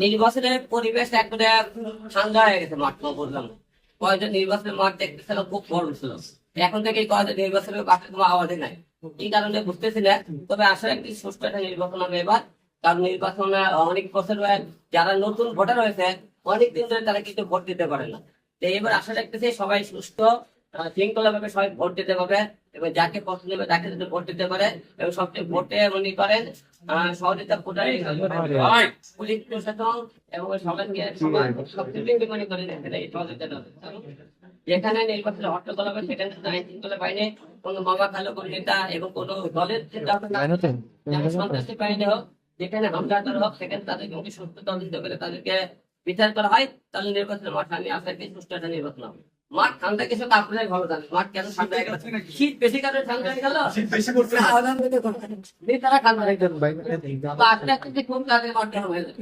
নির্বাচনের পরিবেশ একবারে ঠান্ডা হয়ে গেছে মাঠ বললাম। কয়েকজন নির্বাচনের মাঠ দেখতেছিল খুব বড় ছিল, এখন থেকে কয়েকজন নির্বাচনের মাঠে কোনো আওয়াজে নাই। এই কারণে বুঝতেছি না, তবে আসলে একটি সুষ্ঠু একটা নির্বাচন হবে এবার। কারণ নির্বাচনে অনেক বছর যারা নতুন ভোটার হয়েছে অনেকদিন ধরে তারা কিন্তু ভোট দিতে পারে না। তো এবার আশা রাখতেছি সবাই সুস্থ শৃঙ্খলা ভাবে সবাই ভোট দিতে পারবে এবং যাকে পছন্দ হবে তাকে যদি ভোট দিতে পারে। এবং সবচেয়ে ভোটে মনে করেন সহযোগিতা পুলিশ প্রশাসন এবং সবাইকে সবচেয়ে মনে করেন এই সহযোগিতা। যেখানে নির্বাচনে হট্টগোল হবে সেখানে আইন শৃঙ্খলা বাহিনী কোনো মামা খালো কোনো নেতা এবং কোনো দলের সন্ত্রাসী বাহিনী হোক, যেখানে হামলাদার হোক সেখানে তাদেরকে সুস্থ তদন্ত করে তাদেরকে বিচার করা হয়, তাহলে নির্বাচনের মাঠ আমি আশা করি সুষ্ঠু একটা নির্বাচন হবে। মাঠ ঠান্ডা কিছু আপনারাই ভালো জানেন মাঠ কেন ঠান্ডা হয়ে গেল, শীত বেশি কারণে ঠান্ডা হয়ে গেল, তারা ঠান্ডা হয়ে গেল। আপনি খুব তাড়াতাড়ি মাঠ গরম হয়ে যাবে।